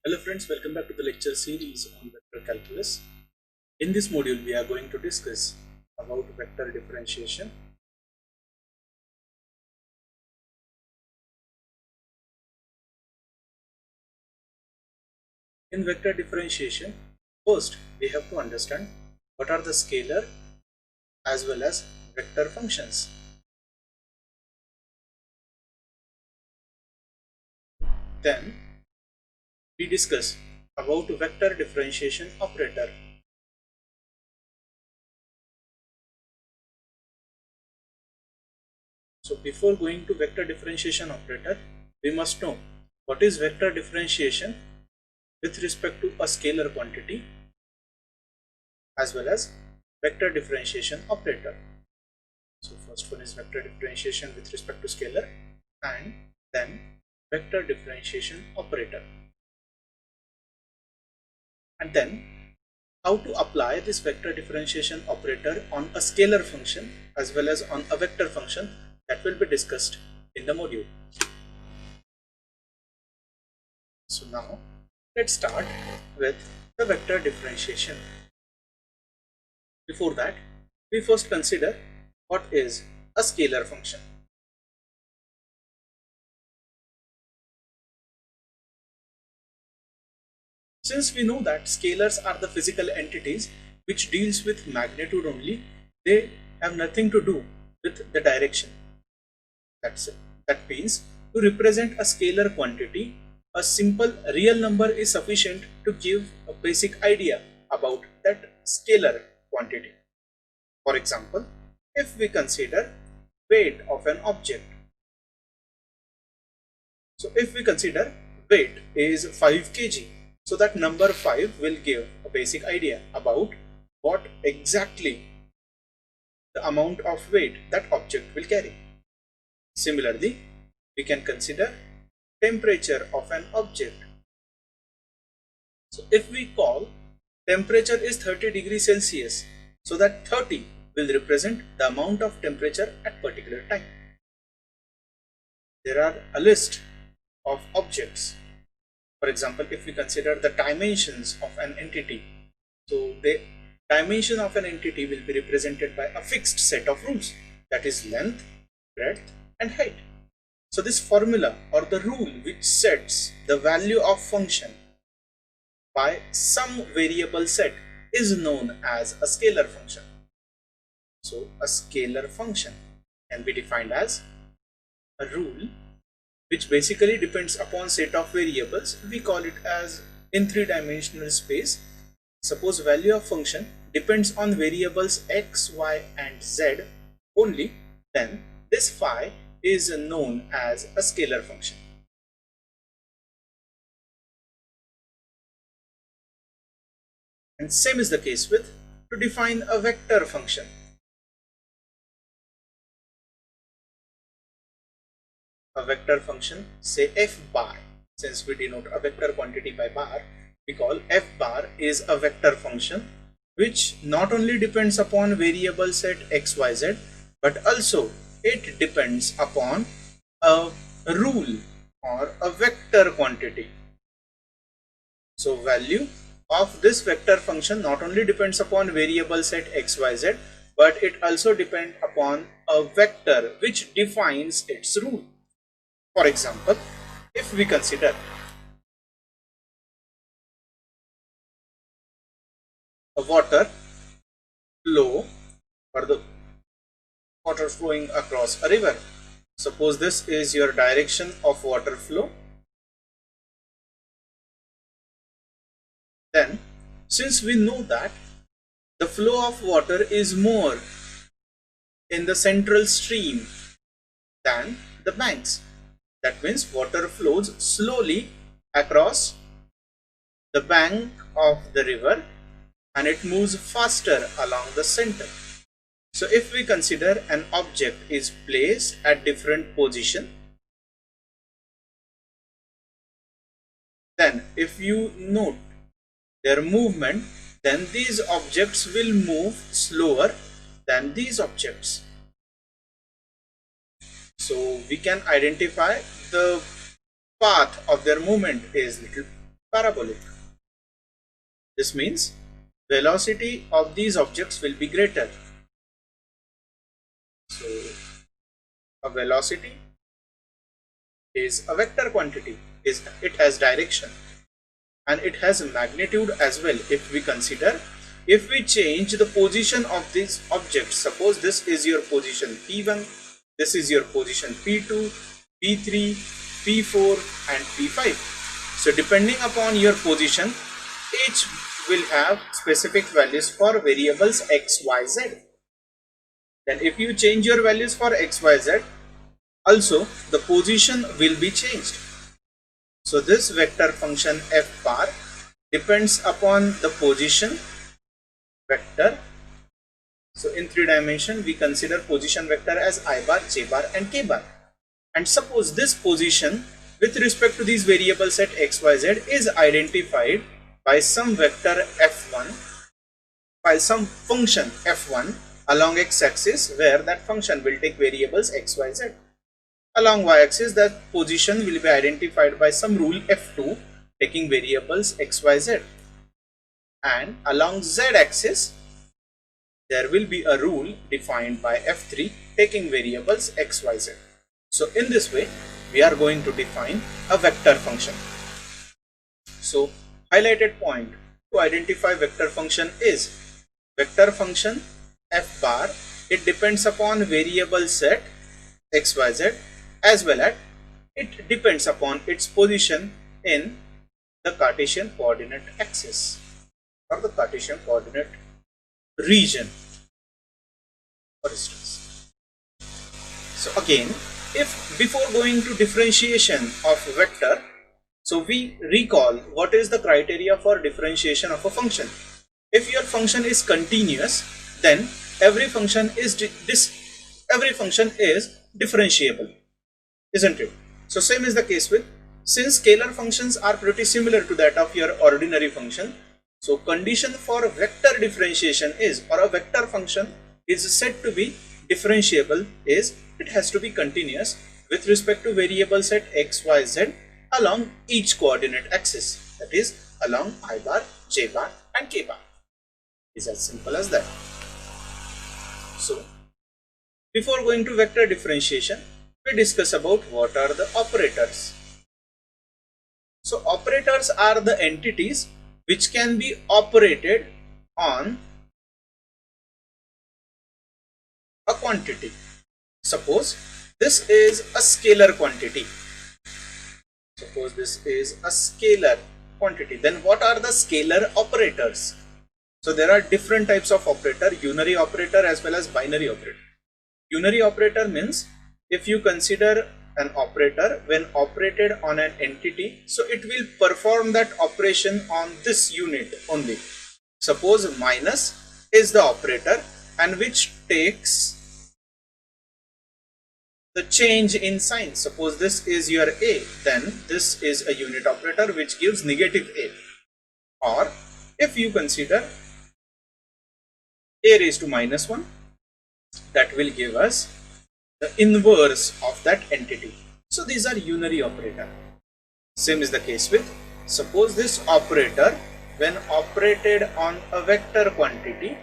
Hello friends, welcome back to the lecture series on vector calculus. In this module, we are going to discuss about vector differentiation. In vector differentiation, first we have to understand what are the scalar as well as vector functions. Then we discuss about vector differentiation operator. So before going to vector differentiation operator, we must know what is vector differentiation with respect to a scalar quantity as well as vector differentiation operator. So first one is vector differentiation with respect to scalar and then vector differentiation operator. And then how to apply this vector differentiation operator on a scalar function as well as on a vector function, that will be discussed in the module. So now let's start with the vector differentiation. Before that, we first consider what is a scalar function. Since we know that scalars are the physical entities which deals with magnitude only, they have nothing to do with the direction. That's it. That means to represent a scalar quantity, a simple real number is sufficient to give a basic idea about that scalar quantity. For example, if we consider weight of an object. So if we consider weight is 5 kg, so that number 5 will give a basic idea about what exactly the amount of weight that object will carry. Similarly, we can consider temperature of an object. So if we call temperature is 30 degrees Celsius, so that 30 will represent the amount of temperature at particular time. There are a list of objects. For example, if we consider the dimensions of an entity, so the dimension of an entity will be represented by a fixed set of rules, that is length, breadth and height. So this formula or the rule which sets the value of function by some variable set is known as a scalar function. So a scalar function can be defined as a rule which basically depends upon set of variables. We call it as in three-dimensional space. Suppose value of function depends on variables x, y and z only, then this phi is known as a scalar function. And same is the case with to define a vector function. A vector function, say f bar, since we denote a vector quantity by bar, we call f bar is a vector function which not only depends upon variable set xyz, but also it depends upon a rule or a vector quantity. So value of this vector function not only depends upon variable set xyz, but it also depends upon a vector which defines its rule. For example, if we consider a water flow or the water flowing across a river, suppose this is your direction of water flow, then since we know that the flow of water is more in the central stream than the banks, that means water flows slowly across the bank of the river and it moves faster along the center. So if we consider an object is placed at different position, then if you note their movement, then these objects will move slower than these objects. So we can identify the path of their movement is little parabolic. This means velocity of these objects will be greater. So a velocity is a vector quantity, it has direction and it has magnitude as well. If we consider, if we change the position of these objects, suppose this is your position P1, this is your position P2, P3, P4 and P5. So depending upon your position, each will have specific values for variables x, y, z. Then if you change your values for x, y, z, also the position will be changed. So this vector function f bar depends upon the position vector. So in 3 dimension we consider position vector as I bar, j bar and k bar. And suppose this position with respect to these variables set x, y, z is identified by some vector f1, by some function f1 along x-axis, where that function will take variables x, y, z. Along y-axis, that position will be identified by some rule f2 taking variables x, y, z. And along z-axis, there will be a rule defined by f3 taking variables x, y, z. So in this way, we are going to define a vector function. So highlighted point to identify vector function is vector function f bar. It depends upon variable set x, y, z, as well as it depends upon its position in the Cartesian coordinate axis or the Cartesian coordinate region, for instance. So again, if before going to differentiation of vector, so we recall what is the criteria for differentiation of a function. If your function is continuous, then every function is differentiable, isn't it? So same is the case with, since scalar functions are pretty similar to that of your ordinary function, so condition for vector differentiation is, or a vector function is said to be differentiable, is it has to be continuous with respect to variable set x, y, z along each coordinate axis, that is along I bar, j bar and k bar. It's as simple as that. So before going to vector differentiation, we discuss about what are the operators. So operators are the entities which can be operated on a quantity. Suppose this is a scalar quantity. Suppose this is a scalar quantity. Then what are the scalar operators? So there are different types of operator, unary operator as well as binary operator. Unary operator means if you consider an operator when operated on an entity, so it will perform that operation on this unit only. Suppose minus is the operator and which takes the change in sign. Suppose this is your a, then this is a unit operator which gives negative a. Or if you consider a raised to minus 1, that will give us the inverse of that entity. So these are unary operator. Same is the case with, suppose this operator when operated on a vector quantity,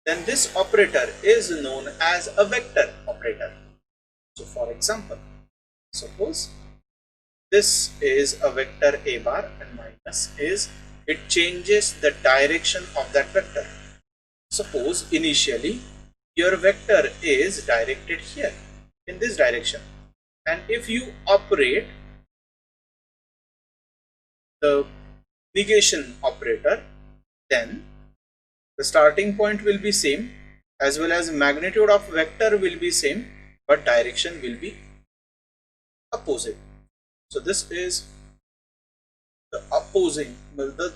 then this operator is known as a vector operator. So for example, suppose this is a vector a bar and minus is, it changes the direction of that vector. Suppose initially your vector is directed here in this direction, and if you operate the negation operator, then the starting point will be same as well as magnitude of vector will be same, but direction will be opposite. So this is the opposing, the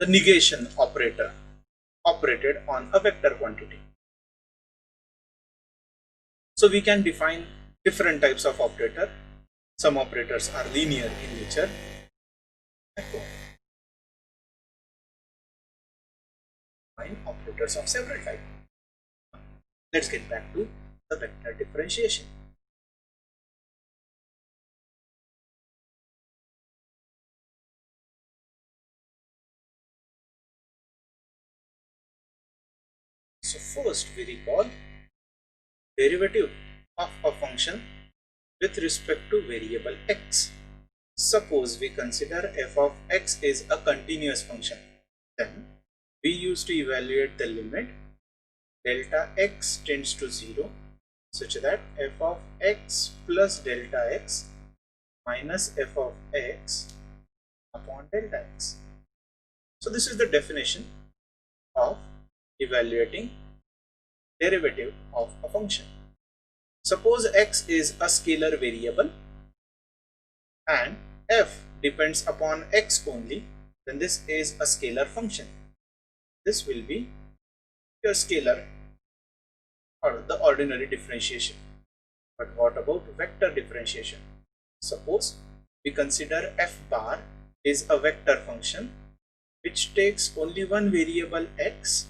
negation operator operated on a vector quantity. So we can define different types of operator. Some operators are linear in nature. Define operators of several types. Let's get back to the vector differentiation. So first we recall derivative of a function with respect to variable x. Suppose we consider f of x is a continuous function. Then we used to evaluate the limit delta x tends to 0 such that f of x plus delta x minus f of x upon delta x. So this is the definition of evaluating derivative of a function. Suppose x is a scalar variable and f depends upon x only, then this is a scalar function. This will be your scalar or the ordinary differentiation. But what about vector differentiation? Suppose we consider f bar is a vector function which takes only one variable x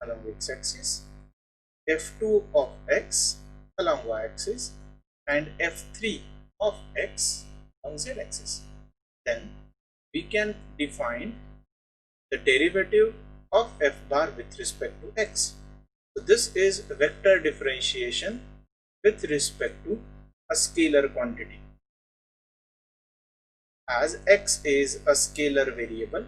along x-axis, f2 of x along y-axis, and f3 of x along z-axis. Then we can define the derivative of f bar with respect to x. So this is vector differentiation with respect to a scalar quantity. As x is a scalar variable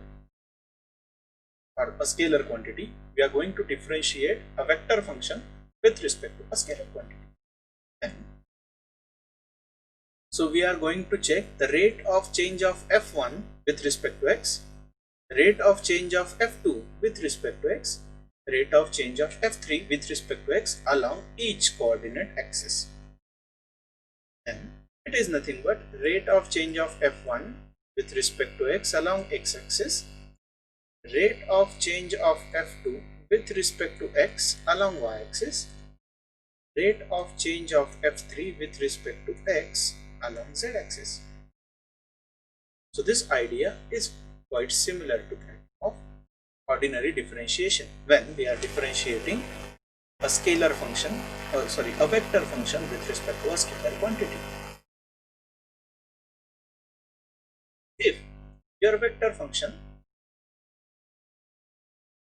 or a scalar quantity, we are going to differentiate a vector function with respect to a scalar quantity. So we are going to check the rate of change of f1 with respect to x, rate of change of f2 with respect to x, rate of change of f3 with respect to x along each coordinate axis. Then it is nothing but rate of change of f1 with respect to x along x-axis, rate of change of f2 with respect to x along y-axis, rate of change of f3 with respect to x along z-axis. So this idea is quite similar to that of ordinary differentiation when we are differentiating a scalar function, a vector function with respect to a scalar quantity. If your vector function,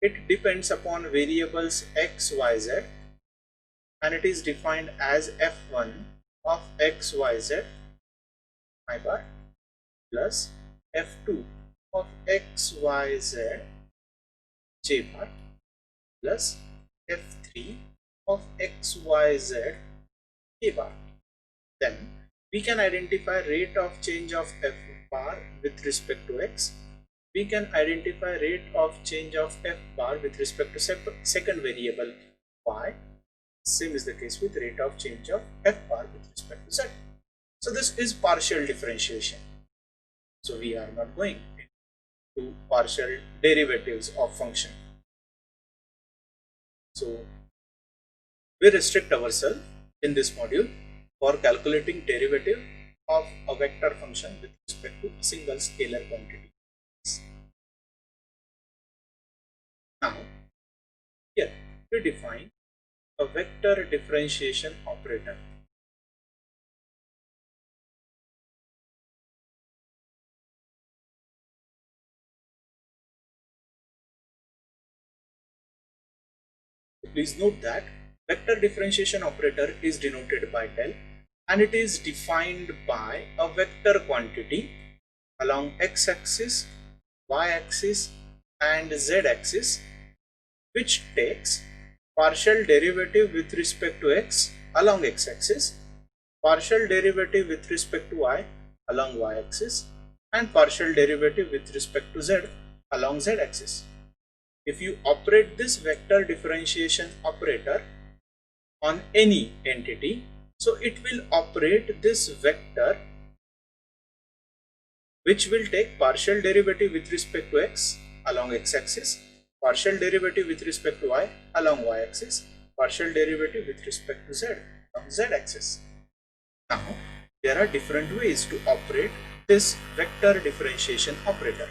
it depends upon variables x, y, z, and it is defined as f1 of x, y, z I bar plus f2 of x, y, z j bar plus f3 of x, y, z k bar. Then we can identify rate of change of f bar with respect to x. We can identify rate of change of f bar with respect to second variable y. Same is the case with rate of change of f bar with respect to z. So this is partial differentiation. So we are not going to partial derivatives of function. So we restrict ourselves in this module for calculating derivative of a vector function with respect to a single scalar quantity. Now here we define a vector differentiation operator. Please note that vector differentiation operator is denoted by del and it is defined by a vector quantity along x-axis, y-axis and z-axis which takes partial derivative with respect to x along x-axis, partial derivative with respect to y along y-axis and partial derivative with respect to z along z-axis. If you operate this vector differentiation operator on any entity, so it will operate this vector which will take partial derivative with respect to x along x-axis, partial derivative with respect to y along y-axis, partial derivative with respect to z along z-axis. Now, there are different ways to operate this vector differentiation operator.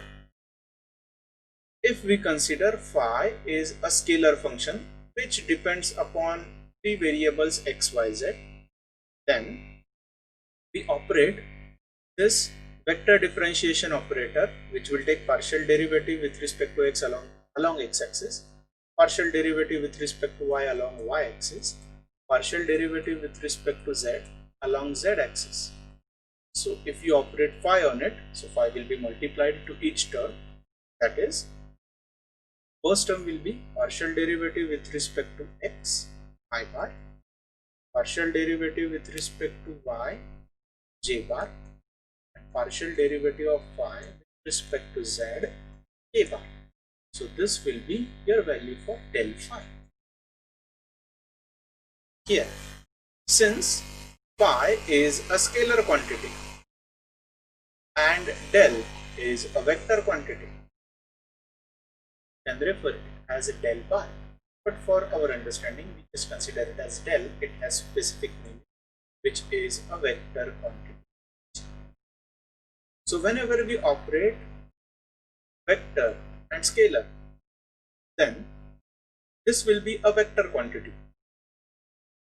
If we consider phi is a scalar function which depends upon three variables x, y, z, then we operate this vector differentiation operator which will take partial derivative with respect to x along x-axis, partial derivative with respect to y along y-axis, partial derivative with respect to z along z-axis. So if you operate phi on it, so phi will be multiplied to each term. That is, first term will be partial derivative with respect to x, I bar, partial derivative with respect to y, j bar, and partial derivative of phi with respect to z, k bar. So this will be your value for del phi. Here, since phi is a scalar quantity and del is a vector quantity, can refer it as a del bar, but for our understanding we just consider it as del. It has specific meaning, which is a vector quantity. So whenever we operate vector and scalar, then this will be a vector quantity,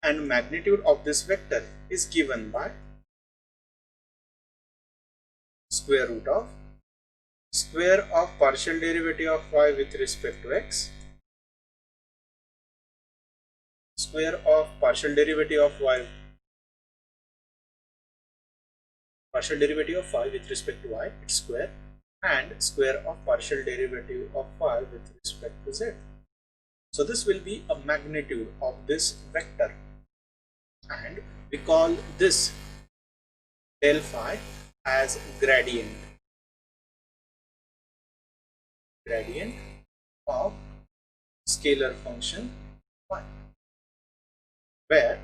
and magnitude of this vector is given by square root of square of partial derivative of y with respect to x, square of partial derivative of y, partial derivative of phi with respect to y, its square, and square of partial derivative of phi with respect to z. So this will be a magnitude of this vector, and we call this del phi as gradient of scalar function phi, where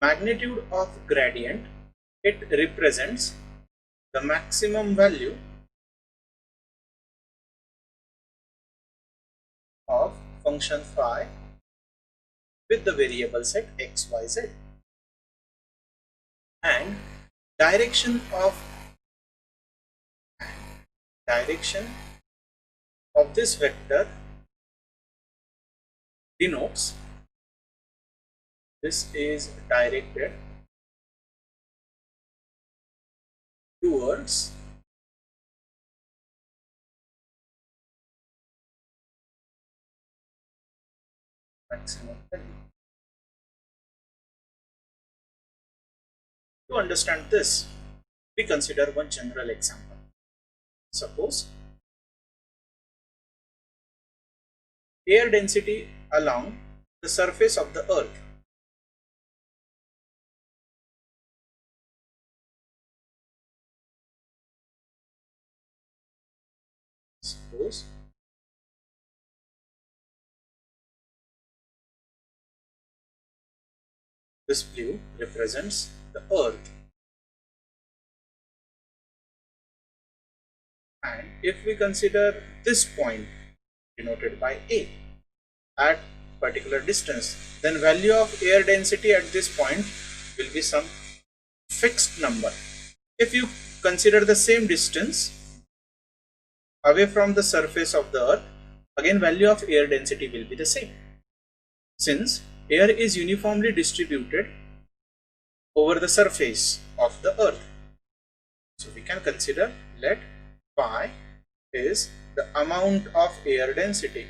magnitude of gradient, it represents the maximum value of function phi with the variable set x, y, z, and direction of this vector denotes, this is directed towards maximum value. To understand this, we consider one general example. Suppose air density along the surface of the earth suppose this blue represents the earth, and if we consider this point denoted by A at particular distance, then value of air density at this point will be some fixed number. If you consider the same distance away from the surface of the earth, again value of air density will be the same, since air is uniformly distributed over the surface of the earth. So we can consider, let phi is the amount of air density,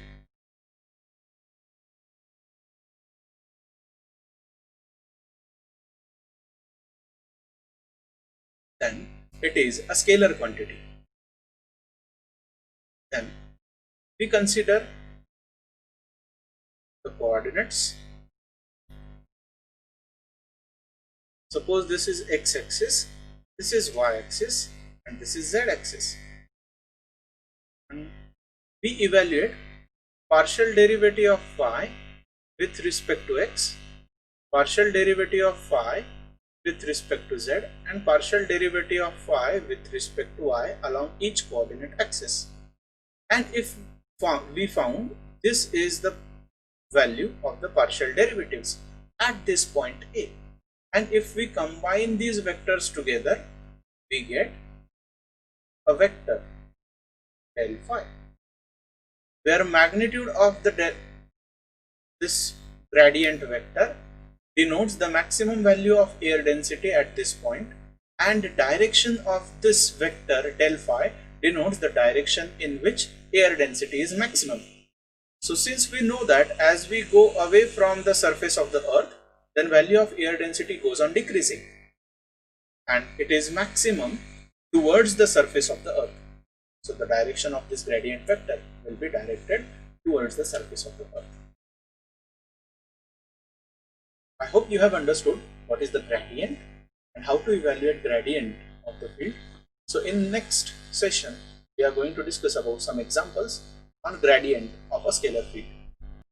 then it is a scalar quantity. Then we consider the coordinates. Suppose this is x-axis, this is y-axis, and this is z-axis. And we evaluate partial derivative of phi with respect to x, partial derivative of phi with respect to z, and partial derivative of phi with respect to y along each coordinate axis. And if we found this is the value of the partial derivatives at this point A, and if we combine these vectors together, we get a vector del phi, where magnitude of this gradient vector denotes the maximum value of air density at this point, and direction of this vector del phi denotes the direction in which air density is maximum. So since we know that as we go away from the surface of the earth, then value of air density goes on decreasing, and it is maximum towards the surface of the earth. So the direction of this gradient vector will be directed towards the surface of the earth. I hope you have understood what is the gradient and how to evaluate gradient of the field. So in next session, we are going to discuss about some examples on gradient of a scalar field.